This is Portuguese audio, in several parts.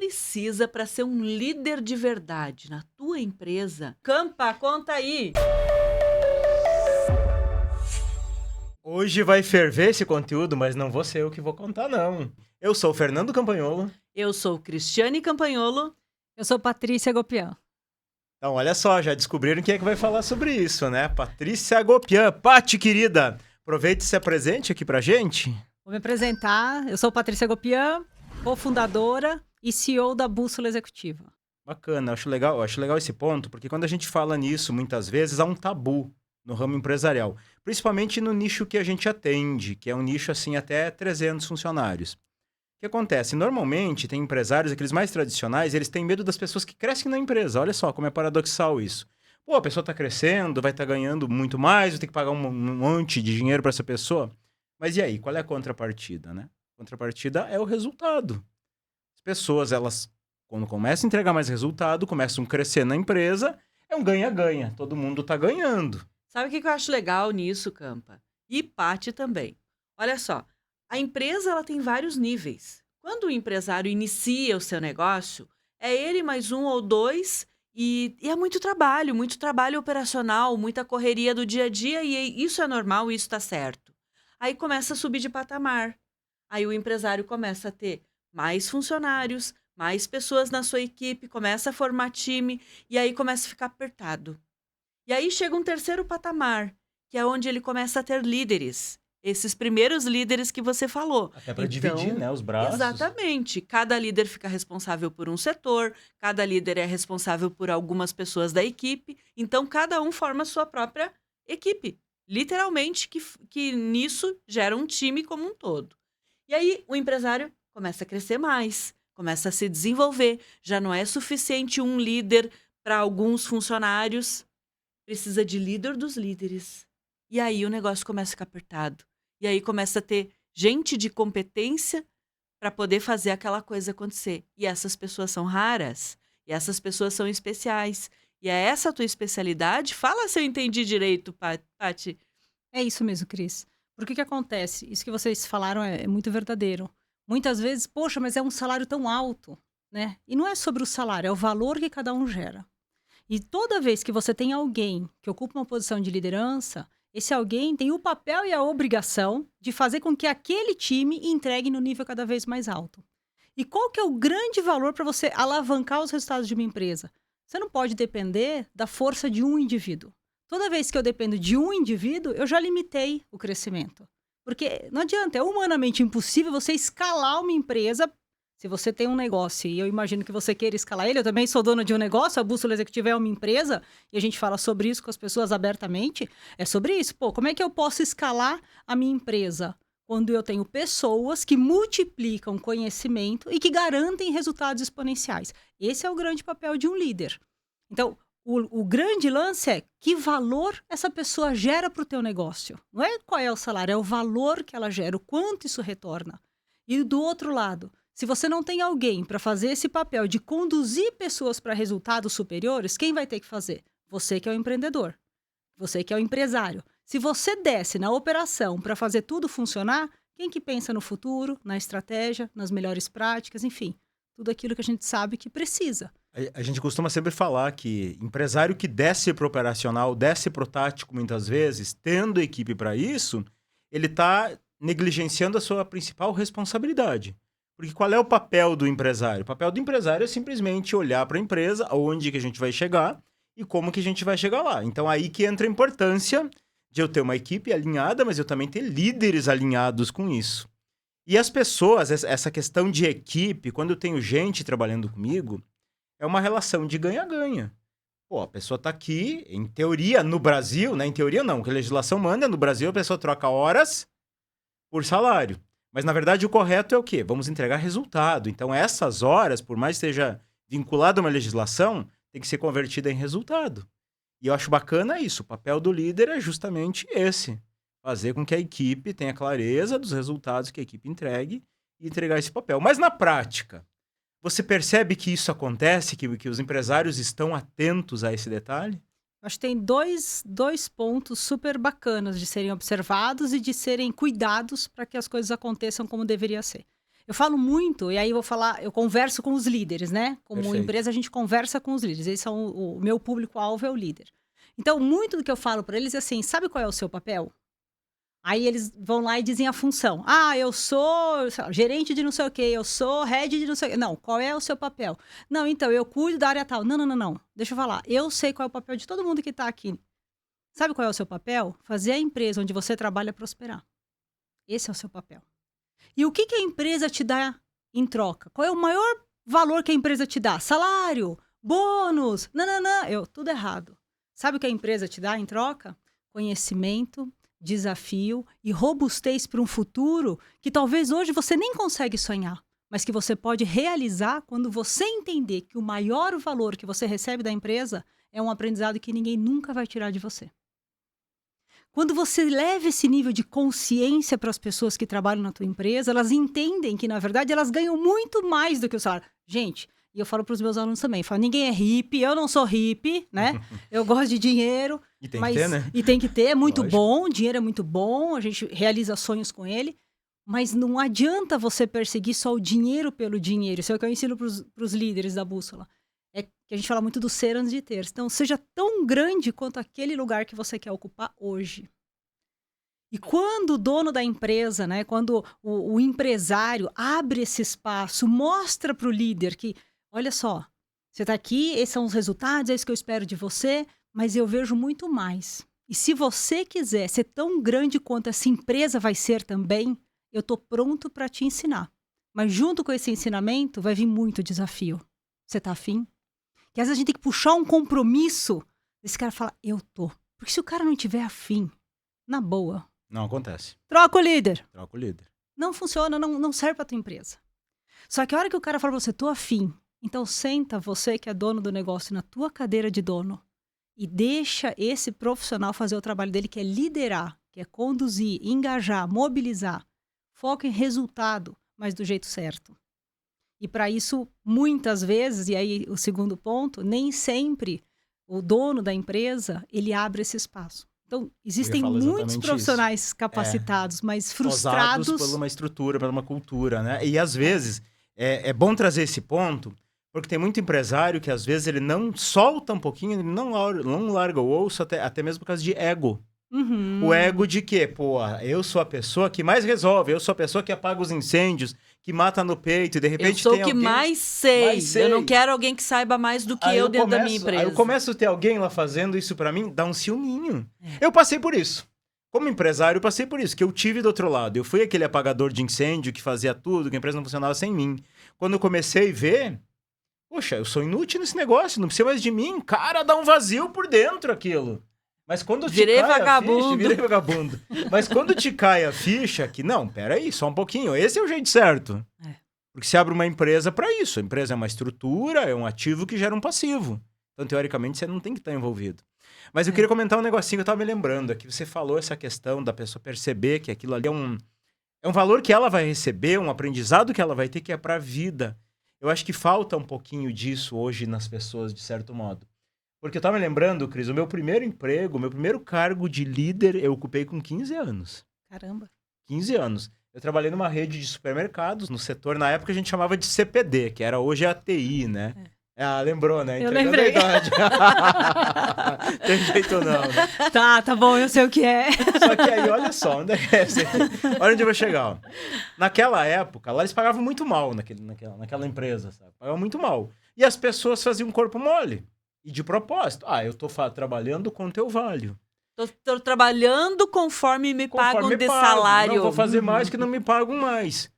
precisa para ser um líder de verdade na tua empresa? Campa, conta aí. Hoje vai ferver esse conteúdo, mas não vou ser eu que vou contar, não. Eu sou o Fernando Campagnolo. Eu sou Cristiane Campagnolo. Eu sou Patrícia Gopian. Então, olha só, já descobriram quem é que vai falar sobre isso, né? Patrícia Gopian. Pati, querida, aproveite e se apresente aqui pra gente. Vou me apresentar. Eu sou Patrícia Gopian, cofundadora e CEO da Bússola Executiva. Bacana, acho legal esse ponto, porque quando a gente fala nisso, muitas vezes há um tabu no ramo empresarial, principalmente no nicho que a gente atende, que é um nicho assim até 300 funcionários. O que acontece? Normalmente, tem empresários, aqueles mais tradicionais, eles têm medo das pessoas que crescem na empresa. Olha só como é paradoxal isso. Pô, a pessoa está crescendo, vai estar ganhando muito mais, vai ter que pagar um monte de dinheiro para essa pessoa. Mas e aí, qual é a contrapartida, né? A contrapartida é o resultado. As pessoas, elas, quando começam a entregar mais resultado, começam a crescer na empresa, é um ganha-ganha. Todo mundo está ganhando. Sabe o que eu acho legal nisso, Campa? E Pati também. Olha só, a empresa ela tem vários níveis. Quando o empresário inicia o seu negócio, é ele mais um ou dois e é muito trabalho operacional, muita correria do dia a dia e isso é normal, isso está certo. Aí começa a subir de patamar. Aí o empresário começa a ter mais funcionários, mais pessoas na sua equipe, começa a formar time e aí começa a ficar apertado. E aí chega um terceiro patamar, que é onde ele começa a ter líderes. Esses primeiros líderes que você falou. Até para dividir, né, os braços. Exatamente. Cada líder fica responsável por um setor, cada líder é responsável por algumas pessoas da equipe. Então, cada um forma a sua própria equipe. Literalmente, que nisso gera um time como um todo. E aí, o empresário começa a crescer mais, começa a se desenvolver. Já não é suficiente um líder para alguns funcionários. Precisa de líder dos líderes. E aí o negócio começa a ficar apertado. E aí começa a ter gente de competência para poder fazer aquela coisa acontecer. E essas pessoas são raras. E essas pessoas são especiais. E é essa a tua especialidade? Fala se eu entendi direito, Pati. É isso mesmo, Cris. Porque o que acontece? Isso que vocês falaram é muito verdadeiro. Muitas vezes, poxa, mas é um salário tão alto, né? E não é sobre o salário, é o valor que cada um gera. E toda vez que você tem alguém que ocupa uma posição de liderança, esse alguém tem o papel e a obrigação de fazer com que aquele time entregue no nível cada vez mais alto. E qual que é o grande valor para você alavancar os resultados de uma empresa? Você não pode depender da força de um indivíduo. Toda vez que eu dependo de um indivíduo, eu já limitei o crescimento. Porque não adianta, é humanamente impossível você escalar uma empresa. Se você tem um negócio e eu imagino que você queira escalar ele, eu também sou dona de um negócio, a Bússola Executiva é uma empresa e a gente fala sobre isso com as pessoas abertamente, é sobre isso. Pô, como é que eu posso escalar a minha empresa quando eu tenho pessoas que multiplicam conhecimento e que garantem resultados exponenciais? Esse é o grande papel de um líder. Então, o grande lance é que valor essa pessoa gera para o teu negócio. Não é qual é o salário, é o valor que ela gera, o quanto isso retorna. E do outro lado, se você não tem alguém para fazer esse papel de conduzir pessoas para resultados superiores, quem vai ter que fazer? Você que é o empreendedor. Você que é o empresário. Se você desce na operação para fazer tudo funcionar, quem que pensa no futuro, na estratégia, nas melhores práticas, enfim, tudo aquilo que a gente sabe que precisa. A gente costuma sempre falar que empresário que desce para o operacional, desce para o tático muitas vezes, tendo equipe para isso, ele está negligenciando a sua principal responsabilidade. Porque qual é o papel do empresário? O papel do empresário é simplesmente olhar para a empresa, aonde que a gente vai chegar e como que a gente vai chegar lá. Então aí que entra a importância de eu ter uma equipe alinhada, mas eu também ter líderes alinhados com isso. E as pessoas, essa questão de equipe, quando eu tenho gente trabalhando comigo, é uma relação de ganha-ganha. Pô, a pessoa está aqui, em teoria, no Brasil, né? Em teoria não, que a legislação manda, no Brasil a pessoa troca horas por salário. Mas, na verdade, o correto é o quê? Vamos entregar resultado. Então, essas horas, por mais que esteja vinculado a uma legislação, tem que ser convertida em resultado. E eu acho bacana isso. O papel do líder é justamente esse. Fazer com que a equipe tenha clareza dos resultados que a equipe entregue e entregar esse papel. Mas, na prática, você percebe que isso acontece, que os empresários estão atentos a esse detalhe? Acho que tem dois pontos super bacanas de serem observados e de serem cuidados para que as coisas aconteçam como deveria ser. Eu falo muito, e aí eu converso com os líderes, né? Como Perfeito. empresa, a gente conversa com os líderes. Eles são o meu público-alvo é o líder. Então, muito do que eu falo para eles é assim: sabe qual é o seu papel? Aí eles vão lá e dizem a função. Ah, eu sou sei lá, gerente de não sei o quê, eu sou head de não sei o quê. Não, qual é o seu papel? Não, então, eu cuido da área tal. Não, não, não, não. Deixa eu falar. Eu sei qual é o papel de todo mundo que está aqui. Sabe qual é o seu papel? Fazer a empresa onde você trabalha prosperar. Esse é o seu papel. E o que a empresa te dá em troca? Qual é o maior valor que a empresa te dá? Salário, bônus, não, tudo errado. Sabe o que a empresa te dá em troca? Conhecimento, desafio e robustez para um futuro que talvez hoje você nem consegue sonhar, mas que você pode realizar quando você entender que o maior valor que você recebe da empresa é um aprendizado que ninguém nunca vai tirar de você. Quando você leva esse nível de consciência para as pessoas que trabalham na tua empresa, elas entendem que, na verdade, elas ganham muito mais do que o salário. Gente, e eu falo para os meus alunos também, falo, ninguém é hippie, eu não sou hippie, né? Eu gosto de dinheiro. E tem que ter, né? E tem que ter, é muito Lógico. bom, dinheiro é muito bom, a gente realiza sonhos com ele, mas não adianta você perseguir só o dinheiro pelo dinheiro. Isso é o que eu ensino para os líderes da Bússola. É que a gente fala muito do ser antes de ter. Então, seja tão grande quanto aquele lugar que você quer ocupar hoje. E quando o dono da empresa, né, quando o empresário abre esse espaço, mostra para o líder que, olha só, você está aqui, esses são os resultados, é isso que eu espero de você, mas eu vejo muito mais. E se você quiser ser tão grande quanto essa empresa vai ser também, eu estou pronto para te ensinar. Mas junto com esse ensinamento vai vir muito desafio. Você está afim? Que às vezes a gente tem que puxar um compromisso. Esse cara fala, eu tô. Porque se o cara não tiver afim, na boa, Não acontece. troca o líder. Troca o líder. Não funciona, não serve para tua empresa. Só que a hora que o cara fala pra você, tô afim, então senta você que é dono do negócio na tua cadeira de dono e deixa esse profissional fazer o trabalho dele, que é liderar, que é conduzir, engajar, mobilizar. Foca em resultado, mas do jeito certo. E para isso, muitas vezes, e aí o segundo ponto, nem sempre o dono da empresa, ele abre esse espaço. Então, existem falar muitos exatamente profissionais capacitados, mas frustrados. Posados por uma estrutura, por uma cultura, né? E às vezes, é bom trazer esse ponto, porque tem muito empresário que às vezes ele não solta um pouquinho, ele não larga o osso, até mesmo por causa de ego. Uhum. O ego de quê? Pô, eu sou a pessoa que mais resolve, eu sou a pessoa que apaga os incêndios, que mata no peito, e de Eu repente sou o tem que alguém... mais sei. mais sei. Eu não quero alguém que saiba mais do que Aí eu dentro da minha Aí empresa. eu começo a ter alguém lá fazendo isso pra mim, dá um ciúminho. Eu passei por isso. Como empresário, eu passei por isso, que eu tive do outro lado. Eu fui aquele apagador de incêndio que fazia tudo, que a empresa não funcionava sem mim. Quando eu comecei a ver, poxa, eu sou inútil nesse negócio, não precisa mais de mim. Cara, dá um vazio por dentro aquilo. Mas quando te Virei cai a vagabundo. ficha, virei vagabundo. Mas quando te cai a ficha, que não, peraí, só um pouquinho, esse é o jeito certo. É. Porque se abre uma empresa para isso. A empresa é uma estrutura, é um ativo que gera um passivo. Então, teoricamente, você não tem que estar envolvido. Mas eu queria comentar um negocinho que eu tava me lembrando aqui. Você falou essa questão da pessoa perceber que aquilo ali é um valor que ela vai receber, um aprendizado que ela vai ter, que é para a vida. Eu acho que falta um pouquinho disso hoje nas pessoas, de certo modo. Porque eu tava me lembrando, Cris, o meu primeiro emprego, o meu primeiro cargo de líder, eu ocupei com 15 anos. Caramba. 15 anos. Eu trabalhei numa rede de supermercados, no setor, na época a gente chamava de CPD, que era hoje a TI, né? Ah, lembrou, né? Eu Entregando lembrei. a idade. Tem jeito não, né? Tá bom, eu sei o que é. Só que aí, olha só, onde é que é isso aqui? Olha onde eu vou chegar. Ó. Naquela época, lá eles pagavam muito mal naquela empresa, sabe? Pagavam muito mal. E as pessoas faziam corpo mole. E de propósito. Ah, eu tô trabalhando quanto eu valho. Tô trabalhando conforme me pagam Conforme de pago. salário. Não vou fazer mais que não me pagam mais.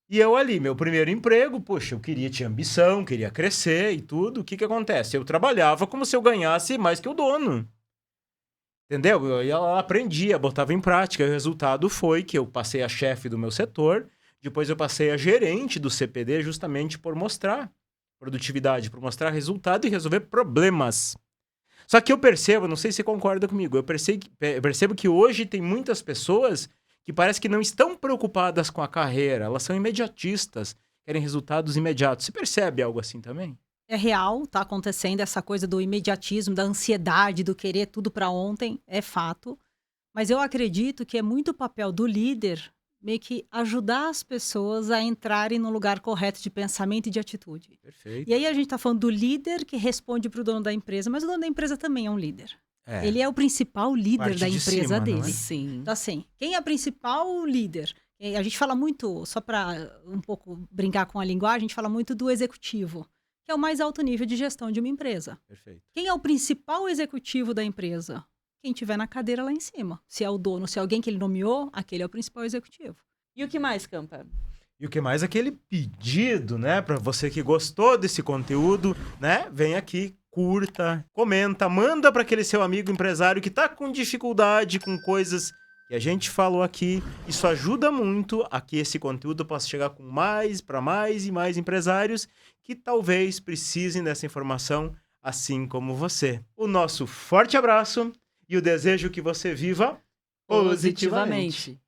E eu ali, meu primeiro emprego, poxa, eu tinha ambição, queria crescer e tudo. O que acontece? Eu trabalhava como se eu ganhasse mais que o dono. Entendeu? Eu ia lá, aprendia, botava em prática. E o resultado foi que eu passei a chefe do meu setor, depois eu passei a gerente do CPD justamente por mostrar produtividade, por mostrar resultado e resolver problemas. Só que eu percebo, não sei se você concorda comigo, eu percebo que hoje tem muitas pessoas que parece que não estão preocupadas com a carreira, elas são imediatistas, querem resultados imediatos. Você percebe algo assim também? É real, tá acontecendo essa coisa do imediatismo, da ansiedade, do querer tudo para ontem, é fato. Mas eu acredito que é muito papel do líder meio que ajudar as pessoas a entrarem no lugar correto de pensamento e de atitude. Perfeito. E aí a gente está falando do líder que responde para o dono da empresa, mas o dono da empresa também é um líder. É. Ele é o principal líder Parte da de empresa cima, não é? dele. Sim. Então, assim, quem é o principal líder? A gente fala muito, só para um pouco brincar com a linguagem, a gente fala muito do executivo, que é o mais alto nível de gestão de uma empresa. Perfeito. Quem é o principal executivo da empresa? Quem tiver na cadeira lá em cima. Se é o dono, se é alguém que ele nomeou, aquele é o principal executivo. E o que mais, Campa? E o que mais? Aquele pedido, né? Para você que gostou desse conteúdo, né? Vem aqui, curta, comenta, manda para aquele seu amigo empresário que tá com dificuldade com coisas que a gente falou aqui. Isso ajuda muito a que esse conteúdo possa chegar com para mais e mais empresários que talvez precisem dessa informação, assim como você. O nosso forte abraço e o desejo que você viva positivamente.